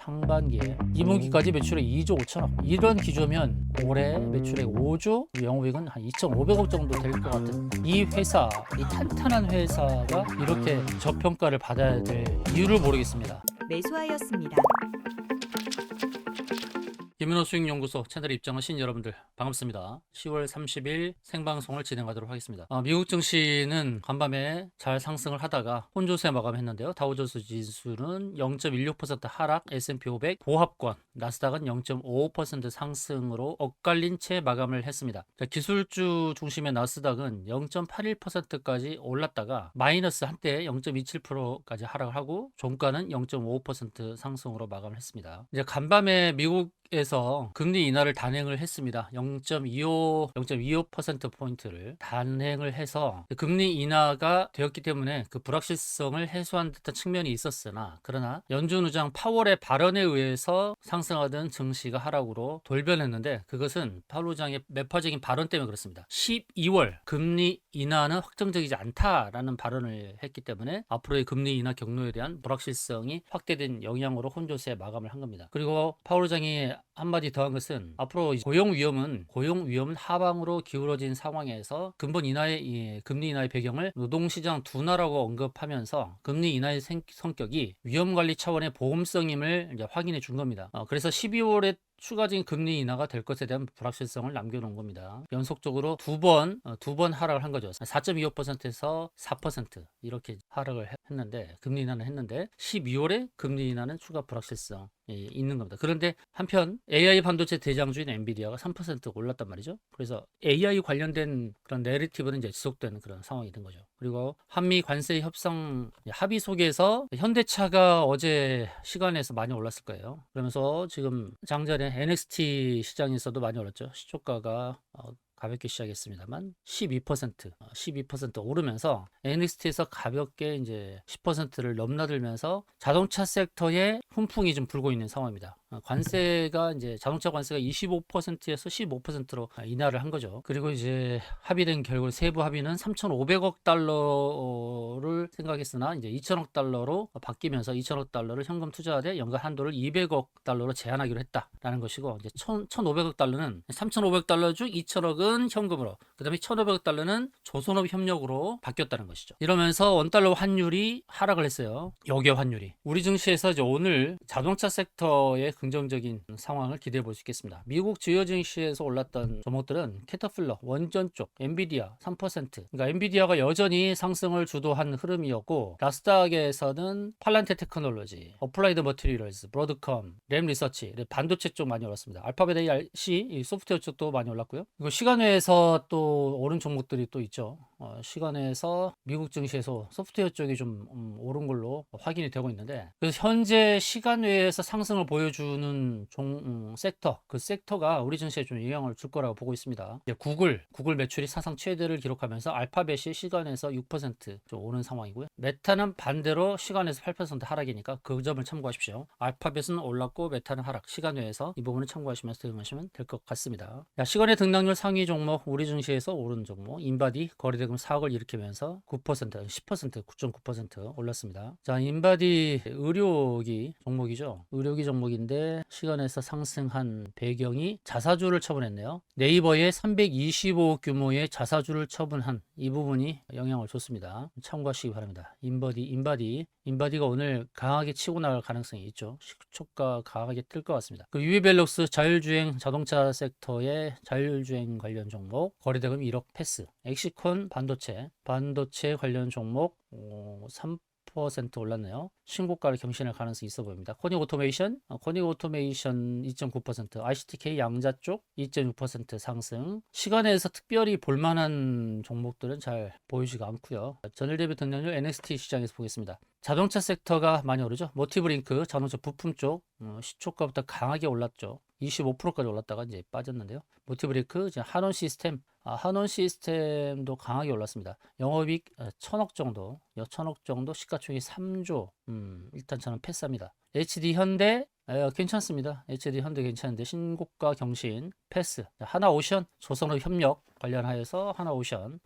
상반기에 2분기까지 매출액 2조 5천억. 이런 기조면 올해 매출액 5조, 영업이익은 한 2,500억 정도 될 것 같은 이 회사, 이 탄탄한 회사가 이렇게 저평가를 받아야 될 이유를 모르겠습니다. 매수하였습니다. 김민호 수익연구소 채널에 입장하신 여러분들 반갑습니다. 10월 30일 생방송을 진행하도록 하겠습니다. 미국 증시는 간밤에 잘 상승을 하다가 혼조세 마감했는데요. 다우존스 지수는 0.16% 하락, S&P 500 보합권, 나스닥은 0.55% 상승으로 엇갈린 채 마감을 했습니다. 기술주 중심의 나스닥은 0.81%까지 올랐다가 마이너스 한때 0.27%까지 하락을 하고 종가는 0.55% 상승으로 마감을 했습니다. 이제 간밤에 미국에서 금리 인하를 단행을 했습니다. 0.25%포인트를 단행을 해서 금리 인하가 되었기 때문에 그 불확실성을 해소한 듯한 측면이 있었으나, 그러나 연준 의장 파월의 발언에 의해서 상승하던 증시가 하락으로 돌변했는데, 그것은 파월 의장의 매파적인 발언 때문에 그렇습니다. 12월 금리 인하는 확정적이지 않다라는 발언을 했기 때문에 앞으로의 금리 인하 경로에 대한 불확실성이 확대된 영향으로 혼조세 마감을 한 겁니다. 그리고 파월 의장이 한마디 더한 것은 앞으로 고용 위험은 하방으로 기울어진 상황에서 근본 인하의 금리 인하의 배경을 노동시장 둔화라고 언급하면서 금리 인하의 성격이 위험 관리 차원의 보험성임을 이제 확인해 준 겁니다. 그래서 12월에 추가적인 금리 인하가 될 것에 대한 불확실성을 남겨놓은 겁니다. 연속적으로 두 번 하락을 한 거죠. 4.25%에서 4% 이렇게 하락을 했는데, 금리 인하는 했는데 12월에 금리 인하는 추가 불확실성이 있는 겁니다. 그런데 한편 AI 반도체 대장주인 엔비디아가 3% 올랐단 말이죠. 그래서 AI 관련된 그런 내러티브는 이제 지속되는 그런 상황이 된 거죠. 그리고 한미 관세 협상 합의 속에서 현대차가 어제 시간에서 많이 올랐을 거예요. 그러면서 지금 장전에 NXT 시장에서도 많이 올랐죠. 시초가가 가볍게 시작했습니다만 12% 오르면서 NXT에서 가볍게 이제 10%를 넘나들면서 자동차 섹터에 훈풍이 좀 불고 있는 상황입니다. 관세가 이제 자동차 관세가 25%에서 15%로 인하를 한 거죠. 그리고 이제 합의된 결과 세부 합의는 3,500억 달러를 생각했으나 이제 2천억 달러로 바뀌면서 2천억 달러를 현금 투자하되 연간 한도를 200억 달러로 제한하기로 했다라는 것이고, 이제 1,500억 달러는 3,500 달러 중 2천억은 현금으로, 그다음에 1,500억 달러는 조선업 협력으로 바뀌었다는 것이죠. 이러면서 원달러 환율이 하락을 했어요. 역외 환율이. 우리 증시에서 이제 오늘 자동차 섹터의 긍정적인 상황을 기대해 볼 수 있겠습니다. 미국 주요 증시에서 올랐던 종목들은 캐터필러, 원전 쪽, 엔비디아 3%. 그러니까 엔비디아가 여전히 상승을 주도한 흐름이었고, 나스닥에서는 팔란테 테크놀로지, 어플라이드 머티리얼즈, 브로드컴, 램 리서치, 반도체 쪽 많이 올랐습니다. 알파벳 ARC, 소프트웨어 쪽도 많이 올랐고요. 그리고 시간외에서 또 오른 종목들이 또 있죠. 시간에서 미국 증시에서 소프트웨어 쪽이 좀 오른 걸로 확인이 되고 있는데, 그래서 현재 시간외에서 상승을 보여주는 섹터, 그 섹터가 우리 증시에 좀 영향을 줄 거라고 보고 있습니다. 이제 구글 매출이 사상 최대를 기록하면서 알파벳이 시간에서 6% 오른 상황이고요. 메타는 반대로 시간에서 8% 하락이니까 그 점을 참고하십시오. 알파벳은 올랐고 메타는 하락, 시간외에서 이 부분을 참고하시면서 대응하시면 될 것 같습니다. 시간의 등락률 상위 종목, 우리 증시에서 오른 종목 인바디 거래대금 4억을 일으키면서 9%, 10%, 9.9% 올랐습니다. 자, 인바디 의료기 종목이죠. 의료기 종목인데 시간에서 상승한 배경이 자사주를 처분했네요. 네이버에 325억 규모의 자사주를 처분한 이 부분이 영향을 줬습니다. 참고하시기 바랍니다. 인바디가 오늘 강하게 치고 나갈 가능성이 있죠. 시초가 강하게 뜰 것 같습니다. 그 유이벨록스 자율주행 자동차 섹터의 자율주행 관련 종목 거래대금 1억 패스. 엑시콘 반도체 관련 종목 3% 올랐네요. 신고가를 경신할 가능성이 있어 보입니다. 코닉 오토메이션 2.9%, ICTK 양자 쪽 2.6% 상승. 시간에서 특별히 볼만한 종목들은 잘 보이지가 않고요. 전일 대비 등락률 NXT 시장에서 보겠습니다. 자동차 섹터가 많이 오르죠. 모티브링크 자동차 부품 쪽 시초가부터 강하게 올랐죠. 25%까지 올랐다가 이제 빠졌는데요. 모티브레이크, 한원 시스템도 강하게 올랐습니다. 영업이익 1,000억 정도, 시가총액 3조. 일단 저는 패스합니다. HD 현대 괜찮습니다. HID 현대 괜찮은데 신고가 경신 패스. 자, 하나오션 조선업 협력 관련하여서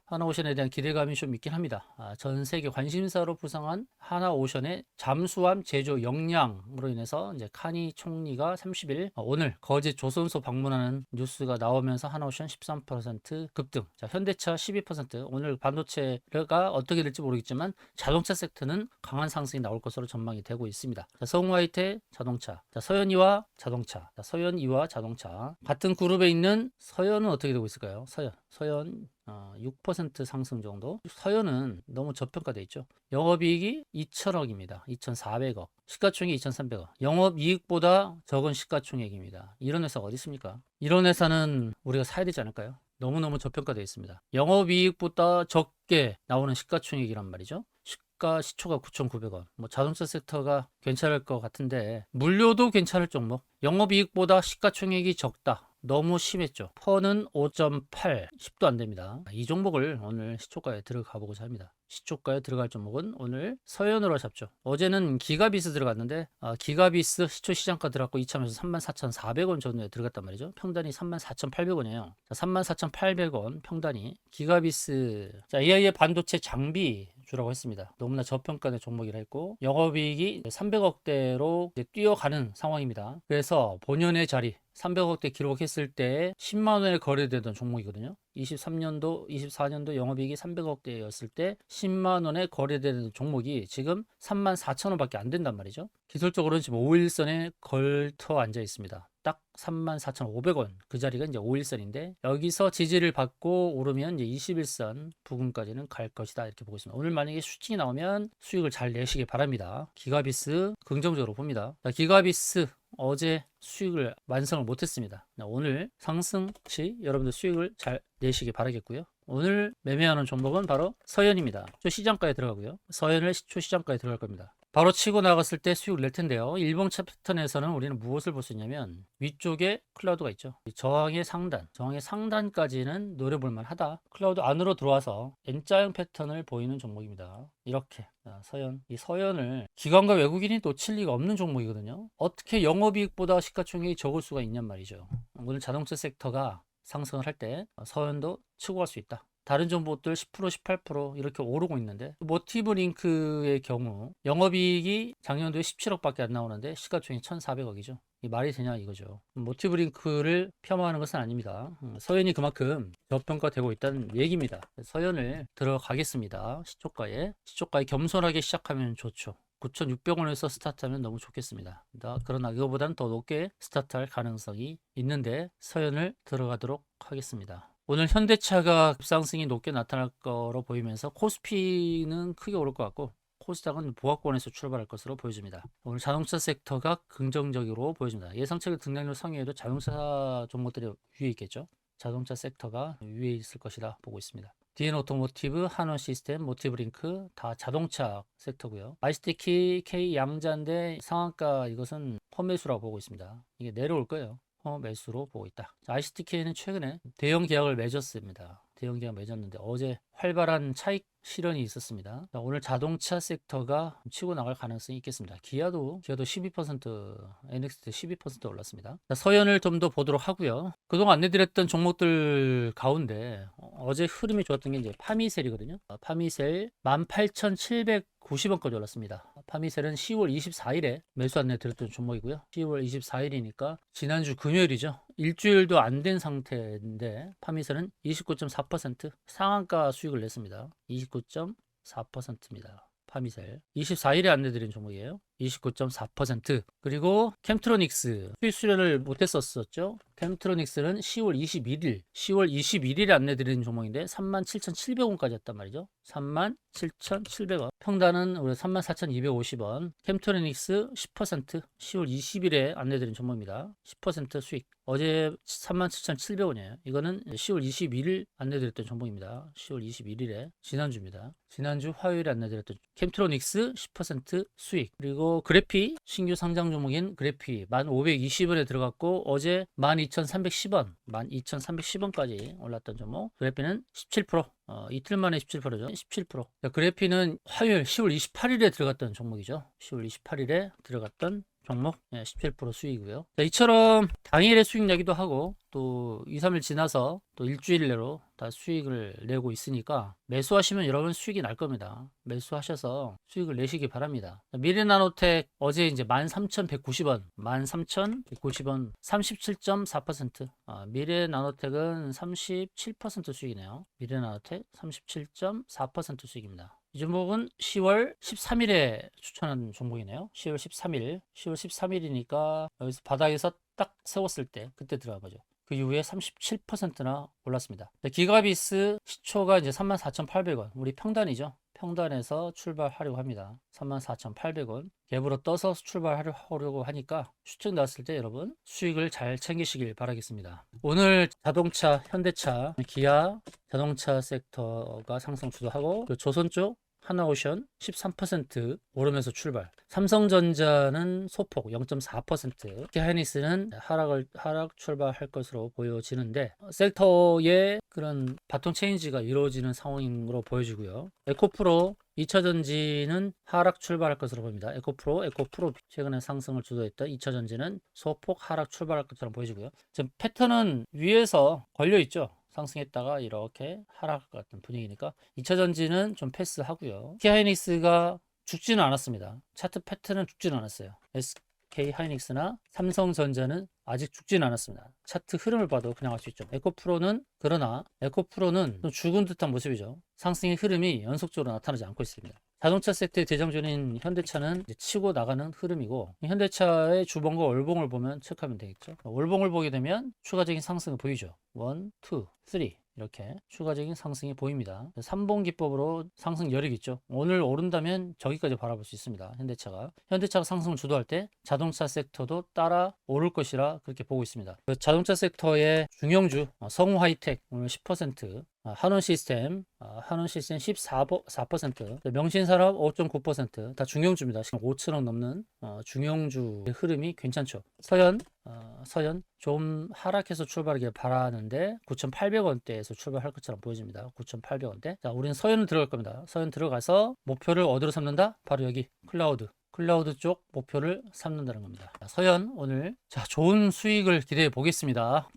하나오션에 대한 기대감이 좀 있긴 합니다. 전 세계 관심사로 부상한 하나오션의 잠수함 제조 역량으로 인해서 이제 카니 총리가 30일 오늘 거제 조선소 방문하는 뉴스가 나오면서 하나오션 13% 급등. 자, 현대차 12%. 오늘 반도체가 어떻게 될지 모르겠지만 자동차 섹터는 강한 상승이 나올 것으로 전망이 되고 있습니다. 자, 성화이테 자동차. 자, 서현이와 자동차. 자, 서현이와 자동차. 같은 그룹에 있는 서현은 어떻게 되고 있을까요? 서현 6% 상승 정도. 서현은 너무 저평가돼 있죠. 영업이익이 2천억입니다. 2,400억. 시가총액 2,300억. 영업이익보다 적은 시가총액입니다. 이런 회사가 어디 있습니까? 이런 회사는 우리가 사야 되지 않을까요? 너무너무 저평가되어 있습니다. 영업이익보다 적게 나오는 시가총액이란 말이죠. 시초가 9,900원. 뭐 자동차 섹터가 괜찮을 것 같은데 물류도 괜찮을 종목. 영업이익보다 시가총액이 적다. 너무 심했죠. 퍼는 5.8, 10도 안 됩니다. 이 종목을 오늘 시초가에 들어가 보고자 합니다. 시초가에 들어갈 종목은 오늘 서현으로 잡죠. 어제는 기가비스 들어갔는데 기가비스 시초 시장가 들어갔고 이참에서 34,400원 정도에 들어갔단 말이죠. 평단이 34,800원이에요. 34,800원 평단이 기가비스. 자, AI의 반도체 장비 주라고 했습니다. 너무나 저평가된 종목이라 했고 영업이익이 300억대로 뛰어가는 상황입니다. 그래서 본연의 자리 300억대 기록했을 때 10만 원에 거래되던 종목이거든요. 23년도, 24년도 영업이익이 300억대였을 때 10만 원에 거래되는 종목이 지금 3만 4천 원밖에 안 된단 말이죠. 기술적으로는 지금 5일선에 걸터 앉아 있습니다. 딱 34,500원 그 자리가 이제 5일선인데 여기서 지지를 받고 오르면 이제 21선 부근까지는 갈 것이다 이렇게 보고 있습니다. 오늘 만약에 슈팅이 나오면 수익을 잘 내시기 바랍니다. 기가비스 긍정적으로 봅니다. 자, 기가비스 어제 수익을 완성을 못했습니다. 오늘 상승 시 여러분들 수익을 잘 내시기 바라겠고요. 오늘 매매하는 종목은 바로 서현입니다. 시초 시장가에 들어가고요. 서현을 시초 시장가에 들어갈 겁니다. 바로 치고 나갔을 때 수익을 낼 텐데요. 일봉차 패턴에서는 우리는 무엇을 볼 수 있냐면 위쪽에 클라우드가 있죠. 저항의 상단까지는 노려볼 만하다. 클라우드 안으로 들어와서 N자형 패턴을 보이는 종목입니다. 이렇게 서현, 이 서현을 기관과 외국인이 놓칠 리가 없는 종목이거든요. 어떻게 영업이익보다 시가총액이 적을 수가 있냔 말이죠. 오늘 자동차 섹터가 상승을 할 때 서현도 치고 갈 수 있다. 다른 정보들 10%, 18% 이렇게 오르고 있는데 모티브 링크의 경우 영업이익이 작년도에 17억밖에 안 나오는데 시가총액이 1,400억이죠. 이 말이 되냐 이거죠. 모티브 링크를 폄하하는 것은 아닙니다. 서현이 그만큼 저평가되고 있다는 얘기입니다. 서현을 들어가겠습니다. 시초가에 겸손하게 시작하면 좋죠. 9,600원에서 스타트하면 너무 좋겠습니다. 그러나 이거보다는 더 높게 스타트할 가능성이 있는데 서현을 들어가도록 하겠습니다. 오늘 현대차가 급상승이 높게 나타날 거로 보이면서 코스피는 크게 오를 것 같고 코스닥은 보합권에서 출발할 것으로 보여집니다. 오늘 자동차 섹터가 긍정적으로 보여집니다. 예상치의 등락률 상위에도 자동차 종목들이 위에 있겠죠. 자동차 섹터가 위에 있을 것이라 보고 있습니다. DN 오토모티브, 한원 시스템, 모티브링크 다 자동차 섹터고요. ICT K 양자인데 상한가 이것은 펌매수라고 보고 있습니다. 이게 내려올 거예요. 매수로 보고 있다. ICTK는 최근에 대형 계약을 맺었습니다. 대형 계약 맺었는데 어제 활발한 차익 실현이 있었습니다. 자, 오늘 자동차 섹터가 치고 나갈 가능성이 있겠습니다. 기아도 12%, NXT 12% 올랐습니다. 자, 서현을 좀 더 보도록 하고요. 그동안 안내드렸던 종목들 가운데 어제 흐름이 좋았던 게 이제 파미셀이거든요. 파미셀 18,790원까지 올랐습니다. 파미셀은 10월 24일에 매수 안내 드렸던 종목이고요. 10월 24일이니까 지난주 금요일이죠. 일주일도 안 된 상태인데 파미셀은 29.4% 상한가 수익을 냈습니다. 29.4%입니다. 파미셀 24일에 안내드린 종목이에요. 29.4%. 그리고 캠트로닉스 수익 수련을 못했었죠. 캠트로닉스는 10월 21일에 안내드린 종목인데 37,700원까지 했단 말이죠. 37,700원. 평단은 우리 34,250원. 캠트로닉스 10% 10월 20일에 안내드린 종목입니다. 10% 수익. 어제 37,700원이에요. 이거는 10월 21일 안내드렸던 종목입니다. 10월 21일에 지난주입니다. 지난주 화요일에 안내드렸던 캠트로닉스 10% 수익. 그리고 그래피 신규 상장 종목인 그래피 1,520원에 들어갔고 어제 12,310원 12,310원까지 올랐던 종목. 그래피는 17% 이틀 만에 17%죠. 17%. 자, 그래피는 화요일 10월 28일에 들어갔던 종목이죠. 10월 28일에 들어갔던 종목 17% 수익이고요. 자, 이처럼 당일에 수익 내기도 하고 또 2, 3일 지나서 또 일주일 내로 다 수익을 내고 있으니까 매수하시면 여러분 수익이 날 겁니다. 매수하셔서 수익을 내시기 바랍니다. 미래나노텍 어제 이제 13,190원, 13,190원 37.4%. 미래나노텍은 37% 수익이네요. 미래나노텍 37.4% 수익입니다. 이 종목은 10월 13일에 추천한 종목이네요. 10월 13일. 10월 13일이니까 여기서 바닥에서 딱 세웠을 때 그때 들어가 보죠. 그 이후에 37%나 올랐습니다. 기가비스 시초가 이제 34,800원. 우리 평단이죠. 평단에서 출발하려고 합니다. 34,800원. 갭으로 떠서 출발하려고 하니까 추측 나왔을 때 여러분 수익을 잘 챙기시길 바라겠습니다. 오늘 자동차, 현대차, 기아 자동차 섹터가 상승 주도하고 조선 쪽 하나오션 13% 오르면서 출발. 삼성전자는 소폭 0.4%. 하이닉스는 하락 출발할 것으로 보여지는데 섹터의 그런 바톤 체인지가 이루어지는 상황으로 보여지고요. 에코프로 2차전지는 하락 출발할 것으로 보입니다. 에코프로 최근에 상승을 주도했던 2차전지는 소폭 하락 출발할 것처럼 보여지고요. 지금 패턴은 위에서 걸려있죠. 상승했다가 이렇게 하락 같은 분위기니까 2차전지는 좀 패스하고요. SK하이닉스가 죽지는 않았습니다. 차트 패턴은 죽지는 않았어요. SK하이닉스나 삼성전자는 아직 죽지는 않았습니다. 차트 흐름을 봐도 그냥 알 수 있죠. 에코프로는 좀 죽은 듯한 모습이죠. 상승의 흐름이 연속적으로 나타나지 않고 있습니다. 자동차 섹터의 대장주인 현대차는 이제 치고 나가는 흐름이고 현대차의 주봉과 월봉을 보면 체크하면 되겠죠. 월봉을 보게 되면 추가적인 상승을 보이죠. 1, 2, 3 이렇게 추가적인 상승이 보입니다. 3본 기법으로 상승 여력이 있죠. 오늘 오른다면 저기까지 바라볼 수 있습니다. 현대차가 상승을 주도할 때 자동차 sek터도 따라 오를 것이라 그렇게 보고 있습니다. 자동차 섹터의 중형주 성우하이텍 오늘 10%, 한원시스템 14%, 명신산업 5.9%, 다 중형주입니다. 지금 5천억 넘는 중형주의 흐름이 괜찮죠. 서현 좀 하락해서 출발하길 바라는데 9,800원대에서 출발할 것처럼 보여집니다. 9,800원대. 자, 우리는 서현을 들어갈 겁니다. 서현 들어가서 목표를 어디로 삼는다? 바로 여기 클라우드 쪽 목표를 삼는다는 겁니다. 자, 서현 오늘 좋은 수익을 기대해 보겠습니다.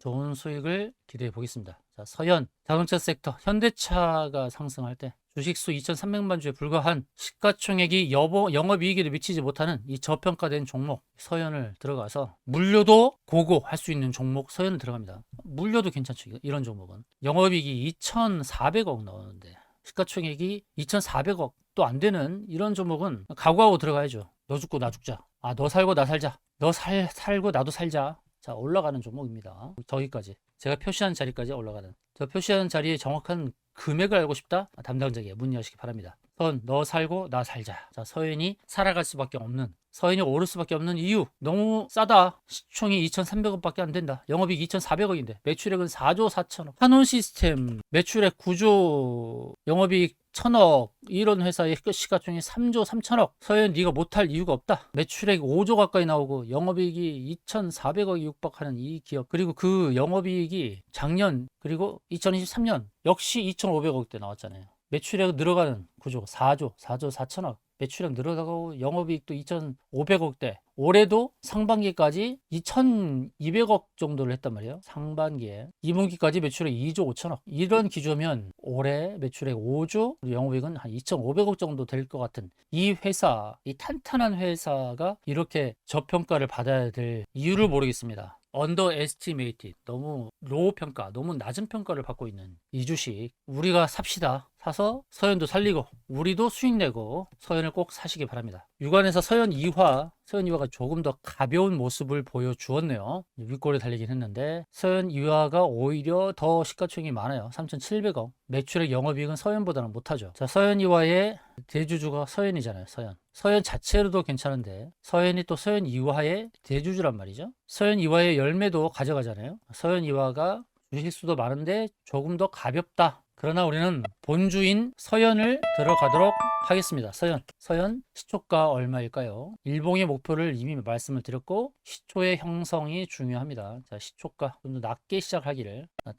자, 서현 자동차 섹터 현대차가 상승할 때 주식수 2,300만 주에 불과한 시가총액이 영업이익에도 미치지 못하는 이 저평가된 종목 서현을 들어가서 물려도 고고할 수 있는 종목 서현을 들어갑니다. 물려도 괜찮죠. 이런 종목은 영업이익이 2,400억 나오는데 시가총액이 2,400억도 안 되는 이런 종목은 각오하고 들어가야죠. 너 죽고 나 죽자. 너 살고 나 살자. 너 살고 나도 살자. 자, 올라가는 종목입니다. 저기까지 제가 표시한 자리까지 올라가는, 저 표시한 자리의 정확한 금액을 알고 싶다? 담당자에게 문의하시기 바랍니다. 너 살고 나 살자. 자, 서현이 살아갈 수밖에 없는, 서현이 오를 수밖에 없는 이유, 너무 싸다. 시총이 2,300억밖에 안 된다. 영업이익 2,400억인데 매출액은 4조 4천억. 한원시스템 매출액 9조, 영업이익 1,000억. 이런 회사의 시가총액 3조 3천억. 서현 네가 못할 이유가 없다. 매출액 5조 가까이 나오고 영업이익이 2,400억이 육박하는 이 기업, 그리고 그 영업이익이 작년 그리고 2023년 역시 2,500억대 나왔잖아요. 매출액 늘어가는 구조, 4조 4천억. 매출액 늘어나고 영업이익도 2,500억대. 올해도 상반기까지 2,200억 정도를 했단 말이에요. 상반기에 2분기까지 매출액 2조 5천억. 이런 기조면 올해 매출액 5조, 영업이익은 한 2,500억 정도 될 것 같은 이 회사, 이 탄탄한 회사가 이렇게 저평가를 받아야 될 이유를 모르겠습니다. 언더에스티메이티드, 너무 로우 평가, 너무 낮은 평가를 받고 있는 이 주식 우리가 삽시다. 사서 서현도 살리고 우리도 수익 내고 서현을 꼭 사시기 바랍니다. 유관에서 서현 2화가 조금 더 가벼운 모습을 보여주었네요. 윗골에 달리긴 했는데 서현 2화가 오히려 더 시가총액이 많아요. 3,700억. 매출액 영업이익은 서현보다는 못하죠. 자, 서현 2화의 대주주가 서현이잖아요. 서현 자체로도 괜찮은데 서현이 또 서현 2화의 대주주란 말이죠. 서현 2화의 열매도 가져가잖아요. 서현 2화가 주식수도 많은데 조금 더 가볍다. 그러나 우리는 본주인 서현을 들어가도록 하겠습니다. 서현 시초가 얼마일까요? 일봉의 목표를 이미 말씀을 드렸고 시초의 형성이 중요합니다. 자, 시초가 좀 더 낮게 시작하기를, 낮게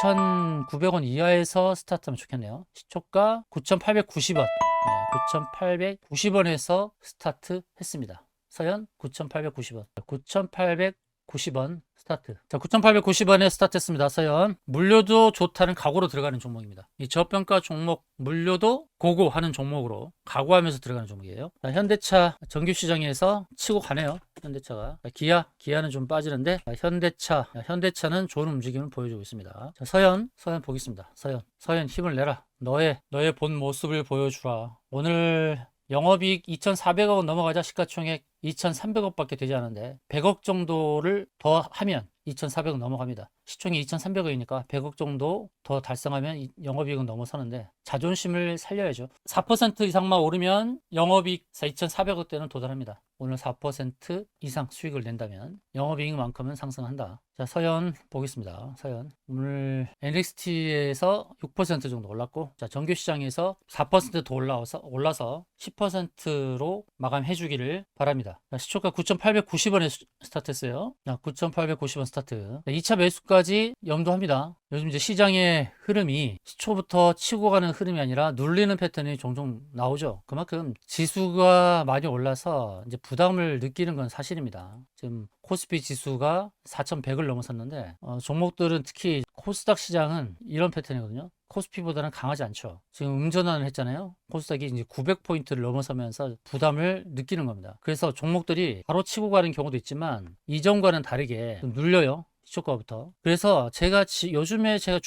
9,900원 이하에서 스타트하면 좋겠네요. 시초가 9,890원. 9,890원에서 스타트 했습니다. 서현 9,890원. 9,890원 스타트. 자, 9,890원에 스타트했습니다. 서현. 물류도 좋다는 각오로 들어가는 종목입니다. 이 저평가 종목 물류도 고고하는 종목으로 각오하면서 들어가는 종목이에요. 자, 현대차 정규시장에서 치고 가네요. 현대차가. 자, 기아는 좀 빠지는데 현대차는 좋은 움직임을 보여주고 있습니다. 자, 서현 보겠습니다. 서현 힘을 내라. 너의 본 모습을 보여주라. 오늘 영업이익 2,400억 넘어가자 시가총액 2,300억밖에 되지 않은데 100억 정도를 더 하면 2,400억 넘어갑니다. 시총이 2,300억이니까 100억 정도 더 달성하면 영업이익은 넘어서는데 자존심을 살려야죠. 4% 이상만 오르면 영업이익 2,400억대는 도달합니다. 오늘 4% 이상 수익을 낸다면 영업이익만큼은 상승한다. 자, 서현 보겠습니다. 서현 오늘 NXT에서 6% 정도 올랐고, 자, 정규시장에서 4% 더 올라서 10%로 마감해 주기를 바랍니다. 자, 시초가 9,890원에 스타트했어요. 자, 9,890원 스타트. 자, 2차 매수까지 염두합니다. 요즘 이제 시장의 흐름이 시초부터 치고 가는 흐름이 아니라 눌리는 패턴이 종종 나오죠. 그만큼 지수가 많이 올라서 이제 부담을 느끼는 건 사실입니다. 지금 코스피 지수가 4,100을 넘어섰는데 종목들은 특히 코스닥 시장은 이런 패턴이거든요. 코스피보다는 강하지 않죠. 지금 음전환을 했잖아요. 코스닥이 이제 900포인트를 넘어서면서 부담을 느끼는 겁니다. 그래서 종목들이 바로 치고 가는 경우도 있지만 이전과는 다르게 좀 눌려요. 시초가부터. 그래서 요즘에 제가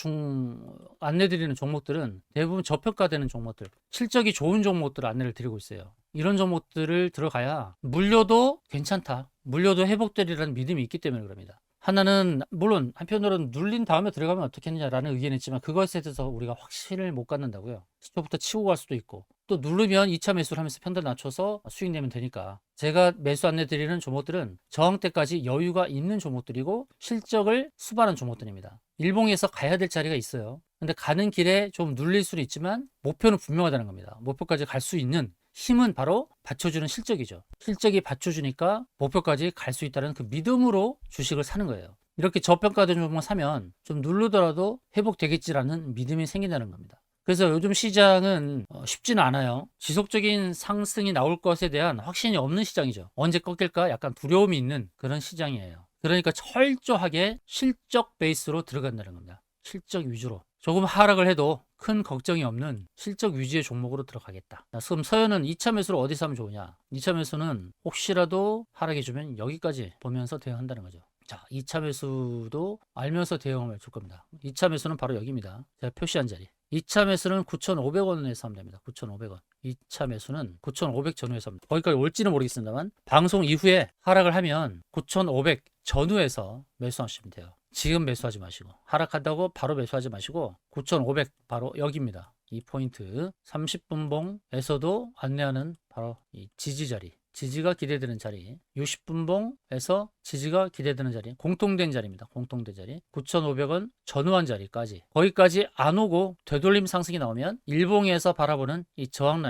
안내드리는 종목들은 대부분 저평가되는 종목들, 실적이 좋은 종목들을 안내를 드리고 있어요. 이런 종목들을 들어가야 물려도 괜찮다. 물려도 회복되리라는 믿음이 있기 때문에 그럽니다. 하나는 물론 한편으로는 눌린 다음에 들어가면 어떻겠느냐라는 의견이 있지만 그것에 대해서 우리가 확신을 못 갖는다고요. 시초부터 치고 갈 수도 있고 또 누르면 2차 매수를 하면서 편들 낮춰서 수익 내면 되니까 제가 매수 안내 드리는 종목들은 저항대까지 여유가 있는 종목들이고 실적을 수반한 종목들입니다. 일봉에서 가야 될 자리가 있어요. 근데 가는 길에 좀 눌릴 수는 있지만 목표는 분명하다는 겁니다. 목표까지 갈 수 있는 힘은 바로 받쳐주는 실적이죠. 실적이 받쳐주니까 목표까지 갈 수 있다는 그 믿음으로 주식을 사는 거예요. 이렇게 저평가된 종목을 사면 좀 누르더라도 회복되겠지라는 믿음이 생긴다는 겁니다. 그래서 요즘 시장은 쉽지는 않아요. 지속적인 상승이 나올 것에 대한 확신이 없는 시장이죠. 언제 꺾일까 약간 두려움이 있는 그런 시장이에요. 그러니까 철저하게 실적 베이스로 들어간다는 겁니다. 실적 위주로. 조금 하락을 해도 큰 걱정이 없는 실적 위주의 종목으로 들어가겠다. 그럼 서현은 2차 매수를 어디서 하면 좋으냐? 2차 매수는 혹시라도 하락해주면 여기까지 보면서 대응한다는 거죠. 자, 2차 매수도 알면서 대응을 줄 겁니다. 2차 매수는 바로 여기입니다. 제가 표시한 자리. 2차 매수는 9,500원에서 하면 됩니다. 9,500원. 2차 매수는 9,500 전후에서 합니다. 거기까지 올지는 모르겠습니다만 방송 이후에 하락을 하면 9,500 전후에서 매수하시면 돼요. 지금 매수하지 마시고 하락한다고 바로 매수하지 마시고 9,500 바로 여기입니다. 이 포인트 30분봉에서도 안내하는 바로 이 지지 자리, 지지가 기대되는 자리, 60분봉에서 지지가 기대되는 자리, 공통된 자리입니다. 공통된 자리 9,500원 전후한 자리까지 거기까지 안 오고 되돌림 상승이 나오면 일봉에서 바라보는 이 저항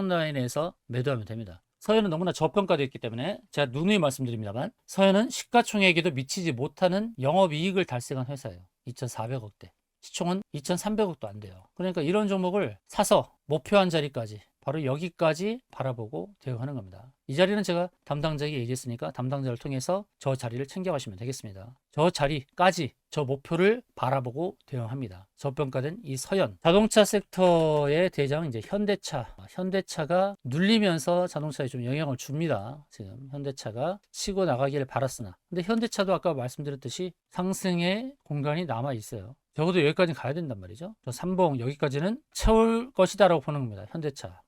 라인에서 매도하면 됩니다. 서현은 너무나 저평가되어 있기 때문에 제가 누누이 말씀드립니다만 서현은 시가총액에도 미치지 못하는 영업이익을 달성한 회사예요. 2,400억대. 시총은 2,300억도 안 돼요. 그러니까 이런 종목을 사서 목표한 자리까지 바로 여기까지 바라보고 대응하는 겁니다. 이 자리는 제가 담당자에게 얘기했으니까 담당자를 통해서 저 자리를 챙겨가시면 되겠습니다. 저 자리까지 저 목표를 바라보고 대응합니다. 저평가된 이 서현 자동차 섹터의 대장 이제 현대차가 눌리면서 자동차에 좀 영향을 줍니다. 지금 현대차가 치고 나가기를 바랐으나 근데 현대차도 아까 말씀드렸듯이 상승의 공간이 남아 있어요. 적어도 여기까지 가야 된단 말이죠. 저 3봉 여기까지는 채울 것이다라고 보는 겁니다. 현대차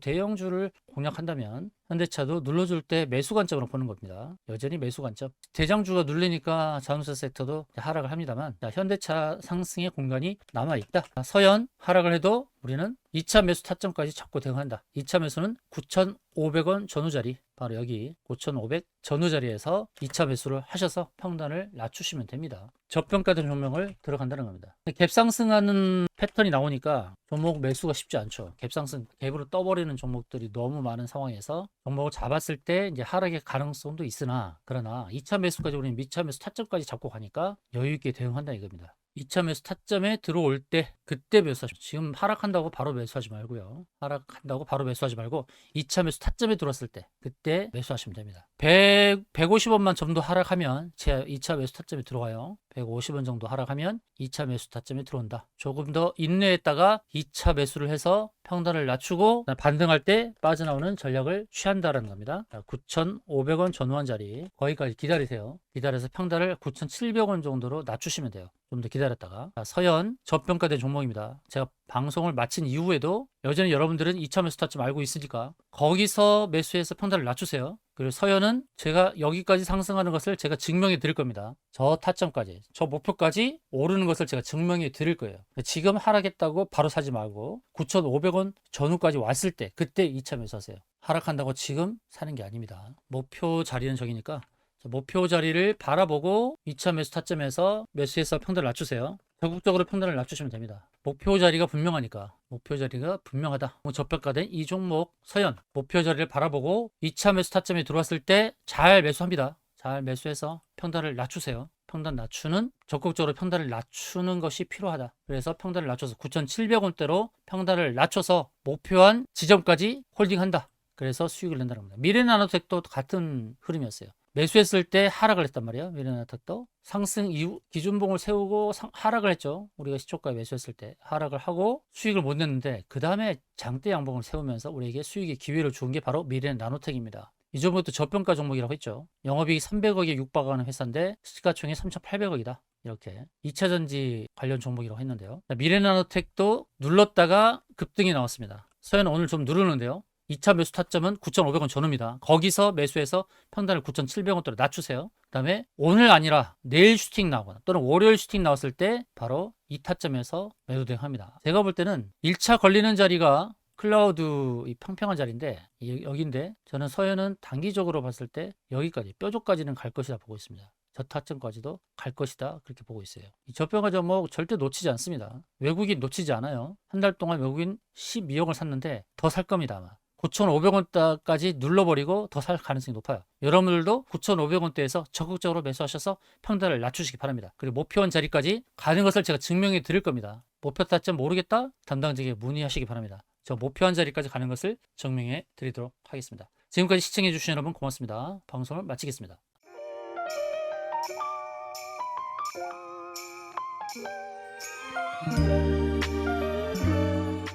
대형주를 공략한다면 현대차도 눌러줄 때 매수 관점으로 보는 겁니다. 여전히 매수 관점. 대장주가 눌리니까 자동차 섹터도 하락을 합니다만 현대차 상승의 공간이 남아있다. 서현 하락을 해도 우리는 2차 매수 타점까지 잡고 대응한다. 2차 매수는 9,500원 전후 자리 바로 여기 9,500 전후 자리에서 2차 매수를 하셔서 평단을 낮추시면 됩니다. 저평가된 종목을 들어간다는 겁니다. 갭상승하는 패턴이 나오니까 종목 매수가 쉽지 않죠. 갭으로 떠버리는 종목들이 너무 많은 상황에서 종목을 잡았을 때 이제 하락의 가능성도 있으나 그러나 2차 매수까지 우리는 2차 매수 타점까지 잡고 가니까 여유 있게 대응한다 이겁니다. 2차 매수 타점에 들어올 때 그때 매수하시면, 지금 하락한다고 바로 매수하지 말고요. 하락한다고 바로 매수하지 말고 2차 매수 타점에 들어왔을 때 그때 매수하시면 됩니다. 150원만 좀 더 하락하면 제 2차 매수 타점에 들어와요. 150원 정도 하락하면 2차 매수 타점에 들어온다. 조금 더 인내했다가 2차 매수를 해서 평단을 낮추고 반등할 때 빠져나오는 전략을 취한다라는 겁니다. 9,500원 전후한 자리 거기까지 기다리세요. 기다려서 평단을 9,700원 정도로 낮추시면 돼요. 좀 더 기다렸다가. 서현 저평가된 종목입니다. 제가 방송을 마친 이후에도 여전히 여러분들은 2차 매수 타점 알고 있으니까 거기서 매수해서 평단을 낮추세요. 그리고 서현은 제가 여기까지 상승하는 것을 제가 증명해 드릴 겁니다. 저 타점까지, 저 목표까지 오르는 것을 제가 증명해 드릴 거예요. 지금 하락했다고 바로 사지 말고 9,500원 전후까지 왔을 때 그때 2차 매수하세요. 하락한다고 지금 사는 게 아닙니다. 목표 자리는 저기니까 목표 자리를 바라보고 2차 매수 타점에서 매수해서 평단을 낮추세요. 적극적으로 평단을 낮추시면 됩니다. 목표 자리가 분명하니까. 목표 자리가 분명하다. 저평가된 이 종목 서현 목표 자리를 바라보고 2차 매수 타점에 들어왔을 때 잘 매수합니다. 잘 매수해서 평단을 낮추세요. 평단 낮추는, 적극적으로 평단을 낮추는 것이 필요하다. 그래서 평단을 낮춰서 9,700원대로 평단을 낮춰서 목표한 지점까지 홀딩한다. 그래서 수익을 낸다는 겁니다. 미래나노텍도 같은 흐름이었어요. 매수했을 때 하락을 했단 말이에요. 미래나노텍도 상승 이후 기준봉을 세우고 하락을 했죠. 우리가 시초가에 매수했을 때 하락을 하고 수익을 못 냈는데 그 다음에 장대 양봉을 세우면서 우리에게 수익의 기회를 준 게 바로 미래나노텍입니다. 이 종목도 저평가 종목이라고 했죠. 영업이익 300억에 육박하는 회사인데 시가총액 3,800억이다. 이렇게 2차전지 관련 종목이라고 했는데요. 미래나노텍도 눌렀다가 급등이 나왔습니다. 서현 오늘 좀 누르는데요. 2차 매수 타점은 9,500원 전후입니다. 거기서 매수해서 평단을 9,700원대로 낮추세요. 그 다음에 오늘 아니라 내일 슈팅 나오거나 또는 월요일 슈팅 나왔을 때 바로 이 타점에서 매도 대응합니다. 제가 볼 때는 1차 걸리는 자리가 클라우드 이 평평한 자리인데 여기인데 저는 서현은 단기적으로 봤을 때 여기까지 뼈조까지는 갈 것이다 보고 있습니다. 저 타점까지도 갈 것이다 그렇게 보고 있어요. 이 저평가 종목 절대 놓치지 않습니다. 외국인 놓치지 않아요. 한 달 동안 외국인 12억을 샀는데 더 살 겁니다 아마. 9,500원대까지 눌러버리고 더 살 가능성이 높아요. 여러분들도 9,500원대에서 적극적으로 매수하셔서 평단을 낮추시기 바랍니다. 그리고 목표원 자리까지 가는 것을 제가 증명해 드릴 겁니다. 목표 타점 모르겠다? 담당자에게 문의하시기 바랍니다. 저 목표한 자리까지 가는 것을 증명해 드리도록 하겠습니다. 지금까지 시청해 주신 여러분 고맙습니다. 방송을 마치겠습니다.